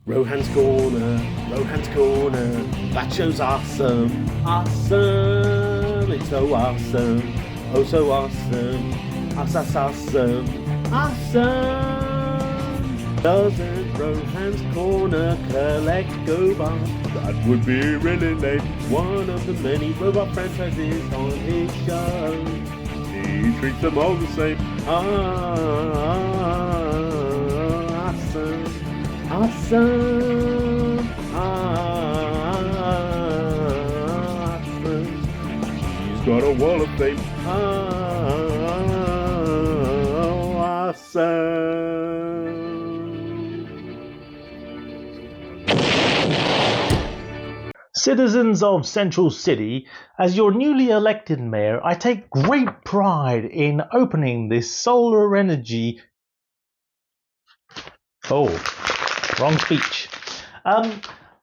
Rohan's Corner, Rohan's Corner. That show's awesome, awesome. It's so awesome, oh so awesome, awesome, awesome. Doesn't Rohan's Corner collect GoBots? That would be really late. One of the many robot franchises on his show. He treats them all the same. Awesome. Awesome, awesome. He's got a wall of fame. Awesome. Citizens of Central City, as your newly elected mayor, I take great pride in opening this solar energy. Oh. Wrong speech.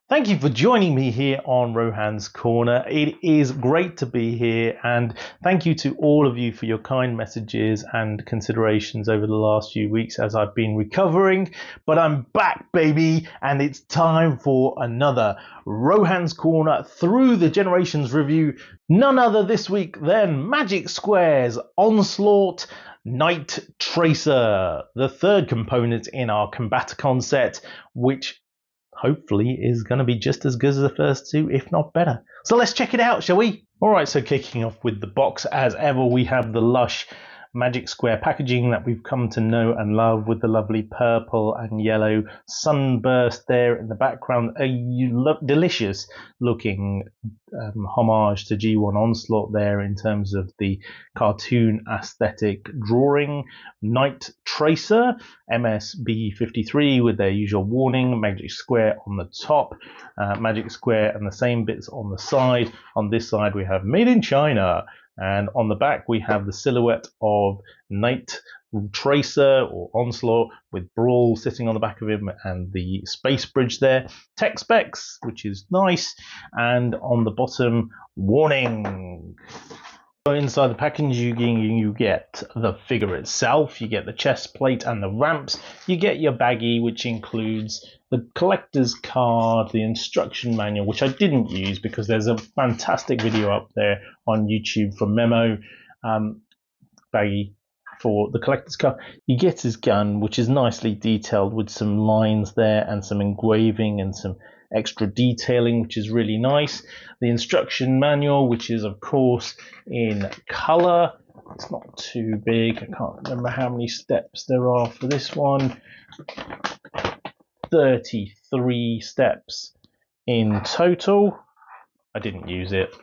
Thank you for joining me here on Rohan's Corner. It is great to be here, and thank you to all of you for your kind messages and considerations over the last few weeks as I've been recovering. But I'm back, baby, and it's time for another Rohan's Corner through the Generations review. None other this week than Magic Square's Onslaught Night Tracer, the third component in our Combaticon set, which hopefully is going to be just as good as the first two, if not better. So let's check it out, shall we? Alright, so kicking off with the box, as ever, we have the lush Magic Square packaging that we've come to know and love, with the lovely purple and yellow sunburst there in the background. A delicious looking homage to G1 Onslaught there in terms of the cartoon aesthetic drawing. Night Tracer, MS-B53 with their usual warning, Magic Square on the top, Magic Square and the same bits on the side. On this side we have Made in China. And on the back, we have the silhouette of Night Tracer or Onslaught with Brawl sitting on the back of him and the space bridge there. Tech specs, which is nice. And on the bottom, warning. So inside the packaging, you get the figure itself, you get the chest plate and the ramps, you get your baggie, which includes the collector's card, the instruction manual, which I didn't use because there's a fantastic video up there on YouTube from Memo, baggie for the collector's card. You get his gun, which is nicely detailed with some lines there and some engraving and some extra detailing, which is really nice. The instruction manual, which is of course in color. It's not too big. I can't remember how many steps there are for this one. 33 steps in total. I didn't use it.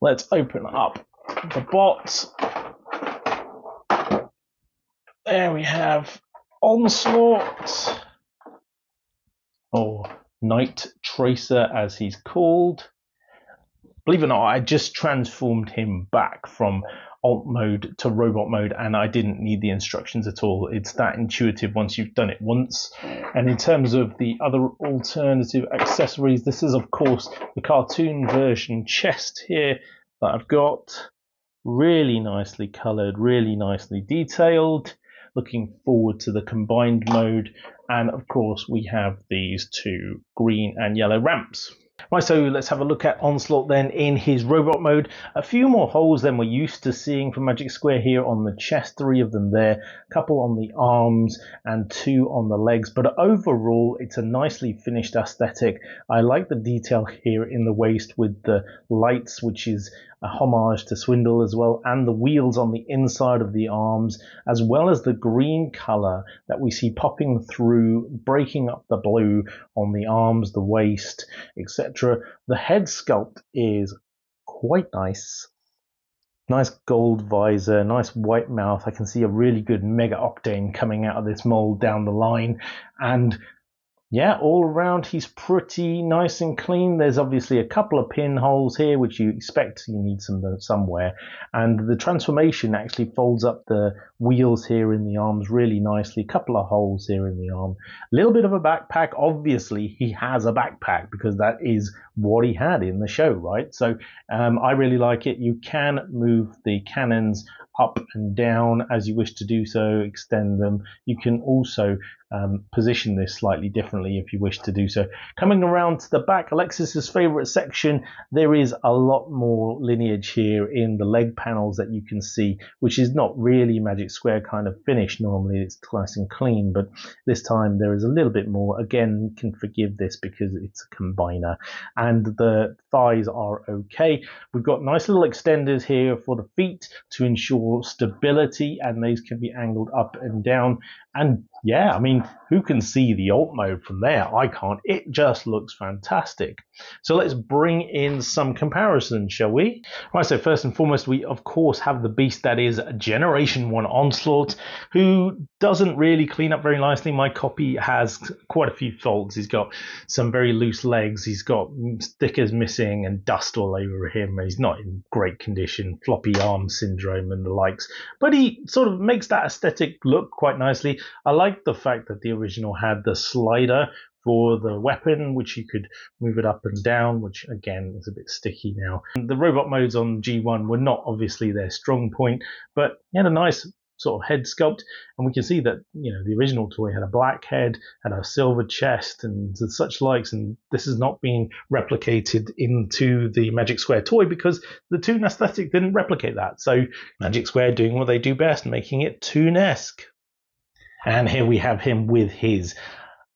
Let's open up the box. There we have Onslaught, or Night Tracer as he's called. Believe it or not, I just transformed him back from alt mode to robot mode, and I didn't need the instructions at all. It's that intuitive once you've done it once. And in terms of the other alternative accessories, this is of course the cartoon version chest here that I've got. Really nicely coloured, really nicely detailed. Looking forward to the combined mode. And of course we have these two green and yellow ramps. Right, so let's have a look at Onslaught then in his robot mode. A few more holes than we're used to seeing from Magic Square here on the chest, 3 of them there, a couple on the arms and 2 on the legs, but overall it's a nicely finished aesthetic. I like the detail here in the waist with the lights, which is a homage to Swindle as well, and the wheels on the inside of the arms, as well as the green color that we see popping through, breaking up the blue on the arms, the waist, etc. The head sculpt is quite nice. Nice gold visor, nice white mouth. I can see a really good Mega Octane coming out of this mold down the line. And yeah, all around he's pretty nice and clean. There's obviously a couple of pinholes here, which you expect you need some somewhere. And the transformation actually folds up the wheels here in the arms really nicely. A couple of holes here in the arm. A little bit of a backpack. Obviously, he has a backpack because that is what he had in the show, right? So I really like it. You can move the cannons up and down as you wish to do so, extend them. You can also position this slightly differently if you wish to do so. Coming around to the back, Alexis's favorite section, there is a lot more lineage here in the leg panels that you can see, which is not really Magic Square kind of finish. Normally it's nice and clean, but this time there is a little bit more. Again, you can forgive this because it's a combiner, and the thighs are okay. We've got nice little extenders here for the feet to ensure stability, and these can be angled up and down. And yeah, I mean, who can see the alt mode from there? I can't. It just looks fantastic. So let's bring in some comparisons, shall we? Right, so first and foremost, we of course have the beast that is Generation 1 Onslaught, who doesn't really clean up very nicely. My copy has quite a few faults. He's got some very loose legs. He's got stickers missing and dust all over him. He's not in great condition, floppy arm syndrome and the likes. But he sort of makes that aesthetic look quite nicely. I like the fact that the original had the slider for the weapon, which you could move it up and down, which again is a bit sticky now. The robot modes on G1 were not obviously their strong point, but he had a nice sort of head sculpt, and we can see that, you know, the original toy had a black head, had a silver chest and such likes, and this is not being replicated into the Magic Square toy because the Toon aesthetic didn't replicate that. So Magic Square doing what they do best, making it Toon-esque. And here we have him with his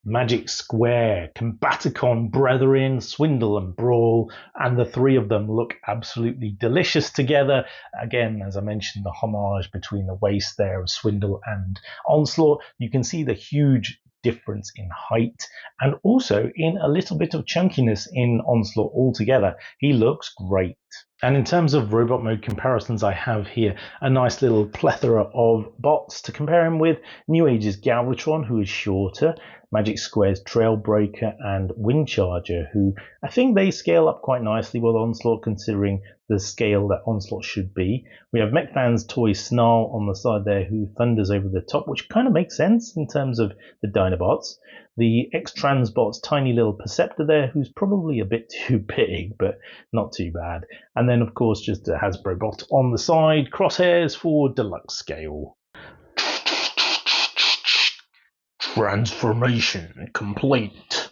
Magic Square, Combaticon brethren, Swindle and Brawl, and the three of them look absolutely delicious together. Again, as I mentioned, the homage between the waist there of Swindle and Onslaught. You can see the huge difference in height and also in a little bit of chunkiness in Onslaught altogether. He looks great. And in terms of robot mode comparisons, I have here a nice little plethora of bots to compare him with. New Age's Galvatron, who is shorter, Magic Square's Trailbreaker and Windcharger, who I think they scale up quite nicely with Onslaught considering the scale that Onslaught should be. We have MechFan's toy Snarl on the side there, who thunders over the top, which kind of makes sense in terms of the Dinobots. The X-Transbot's tiny little Perceptor there, who's probably a bit too big, but not too bad. And then, of course, just a Hasbro bot on the side, Crosshairs for deluxe scale. Transformation complete.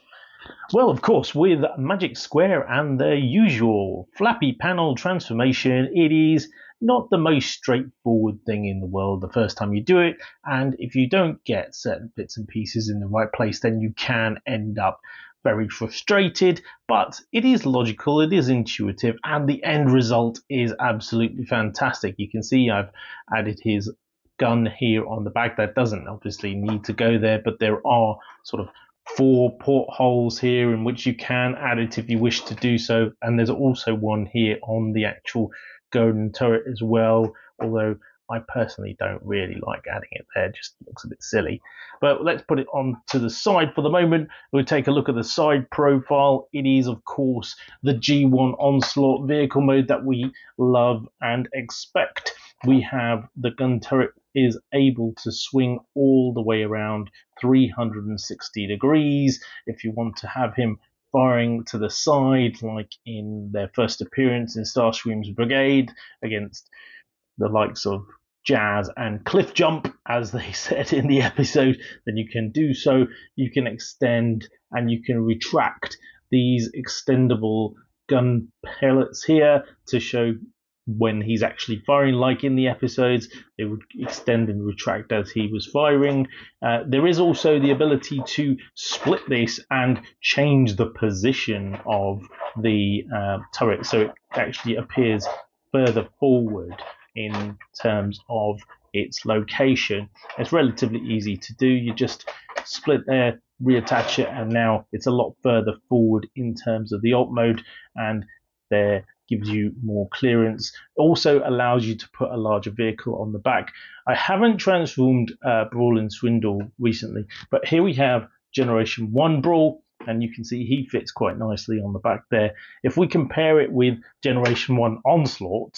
Well, of course, with Magic Square and their usual flappy panel transformation, it is not the most straightforward thing in the world the first time you do it, and if you don't get certain bits and pieces in the right place, then you can end up very frustrated, but it is logical, it is intuitive, and the end result is absolutely fantastic. You can see I've added his gun here on the back. That doesn't obviously need to go there, but there are sort of 4 portholes here in which you can add it if you wish to do so, and there's also one here on the actual golden turret as well, although I personally don't really like adding it there, it just looks a bit silly. But let's put it on to the side for the moment. We'll take a look at the side profile. It is, of course, the G1 Onslaught vehicle mode that we love and expect. We have the gun turret is able to swing all the way around 360 degrees. If you want to have him firing to the side, like in their first appearance in Starscream's Brigade against the likes of Jazz and Cliff Jump, as they said in the episode, then you can do so. You can extend and you can retract these extendable gun pellets here to show when he's actually firing, like in the episodes, they would extend and retract as he was firing. There is also the ability to split this and change the position of the turret, so it actually appears further forward in terms of its location. It's relatively easy to do. You just split there, reattach it, and now it's a lot further forward in terms of the alt mode, and there gives you more clearance. Also allows you to put a larger vehicle on the back. I haven't transformed Brawl and Swindle recently, but here we have Generation 1 Brawl, and you can see he fits quite nicely on the back there. If we compare it with Generation 1 Onslaught,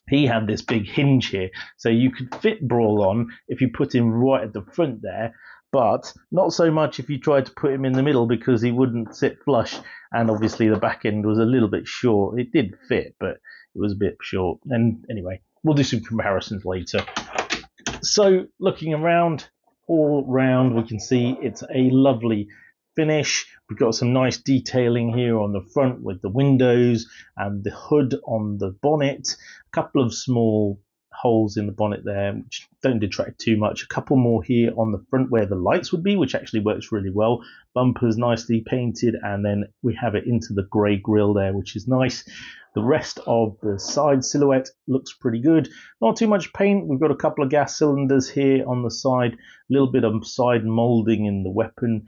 he had this big hinge here, so you could fit Brawl on if you put him right at the front there, but not so much if you tried to put him in the middle because he wouldn't sit flush, and obviously the back end was a little bit short. It did fit, but it was a bit short. And anyway, we'll do some comparisons later. So looking around, all round, we can see it's a lovely finish. We've got some nice detailing here on the front with the windows and the hood on the bonnet. A couple of small holes in the bonnet there, which don't detract too much. A couple more here on the front where the lights would be, which actually works really well. Bumpers nicely painted, and then we have it into the grey grille there, which is nice. The rest of the side silhouette looks pretty good. Not too much paint. We've got a couple of gas cylinders here on the side, a little bit of side moulding in the weapon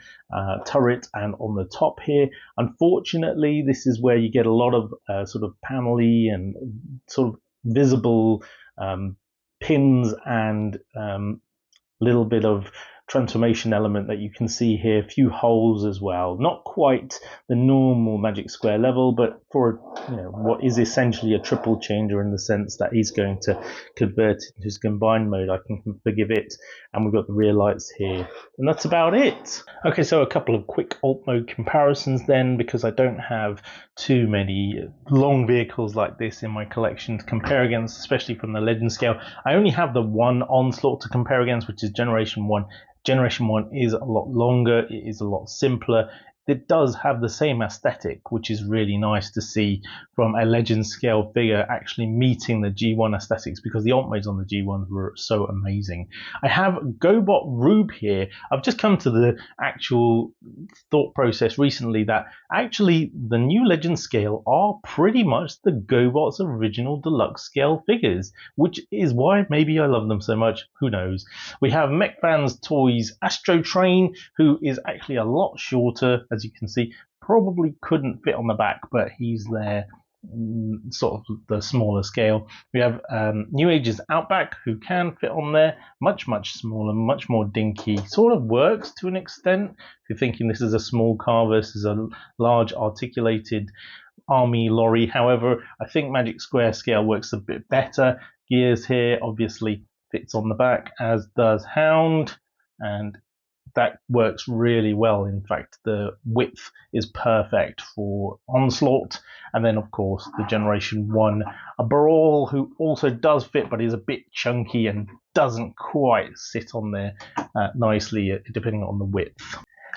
turret and on the top here. Unfortunately, this is where you get a lot of sort of panelly and sort of visible pins and little bit of transformation element that you can see here, a few holes as well. Not quite the normal Magic Square level, but for what is essentially a triple changer in the sense that he's going to convert it into his combined mode, I can forgive it. And we've got the rear lights here, and that's about it. Okay, so a couple of quick alt mode comparisons then, because I don't have too many long vehicles like this in my collection to compare against, especially from the Legend scale. I only have the one Onslaught to compare against, which is Generation 1. Generation 1 is a lot longer, it is a lot simpler. It does have the same aesthetic, which is really nice to see from a Legend scale figure actually meeting the G1 aesthetics, because the alt modes on the G1s were so amazing. I have GoBot Rube here. I've just come to the actual thought process recently that actually the new Legend scale are pretty much the GoBot's original deluxe scale figures, which is why maybe I love them so much. Who knows? We have MechFans Toys Astro Train, who is actually a lot shorter. As you can see, probably couldn't fit on the back, but he's there, sort of the smaller scale. We have New Age's Outback, who can fit on there, much smaller, much more dinky. Sort of works to an extent if you're thinking this is a small car versus a large articulated army lorry. However, I think Magic Square scale works a bit better. Gears here obviously fits on the back, as does Hound, and that works really well. In fact, the width is perfect for Onslaught. And then, of course, the Generation 1 a Brawl, who also does fit, but is a bit chunky and doesn't quite sit on there nicely, depending on the width.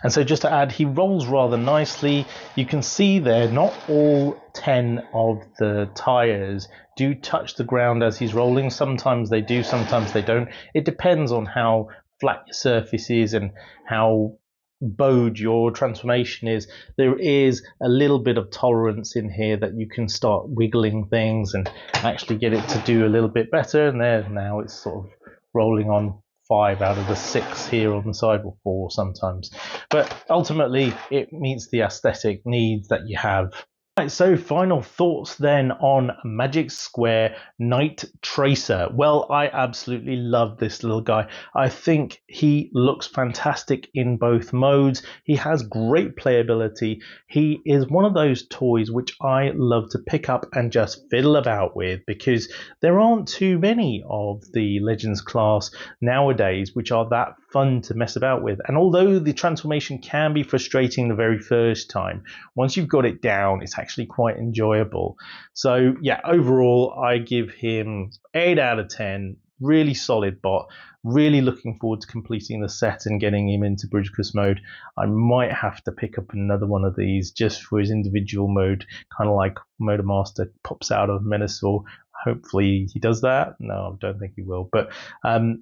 And so just to add, he rolls rather nicely. You can see there, not all 10 of the tires do touch the ground as he's rolling. Sometimes they do, sometimes they don't. It depends on how flat your surface is and how bowed your transformation is. There is a little bit of tolerance in here that you can start wiggling things and actually get it to do a little bit better. And there now it's sort of rolling on 5 out of the 6 here on the side, or 4 sometimes. But ultimately it meets the aesthetic needs that you have. Right, so final thoughts then on Magic Square Night Tracer. Well, I absolutely love this little guy. I think he looks fantastic in both modes. He has great playability. He is one of those toys which I love to pick up and just fiddle about with, because there aren't too many of the Legends class nowadays which are that fun to mess about with. And although the transformation can be frustrating the very first time, once you've got it down, it's actually quite enjoyable. So yeah, overall I give him 8 out of 10. Really solid bot. Really looking forward to completing the set and getting him into Bruticus mode. I might have to pick up another one of these just for his individual mode, kind of like Motor Master pops out of Menasor. Hopefully he does that. No, I don't think he will. But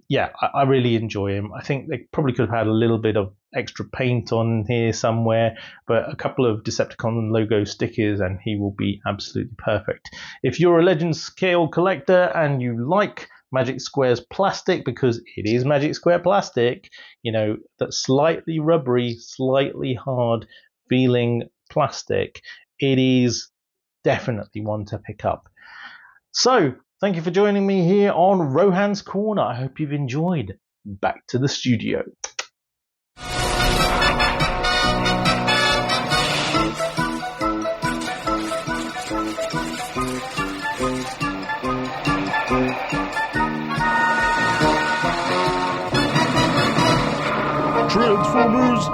yeah, I really enjoy him. I think they probably could have had a little bit of extra paint on here somewhere, but a couple of Decepticon logo stickers and he will be absolutely perfect. If you're a Legends scale collector and you like Magic Square's plastic, because it is Magic Square plastic, you know, that slightly rubbery, slightly hard feeling plastic, it is definitely one to pick up. So, thank you for joining me here on Rohan's Corner. I hope you've enjoyed. Back to the studio. Transformers,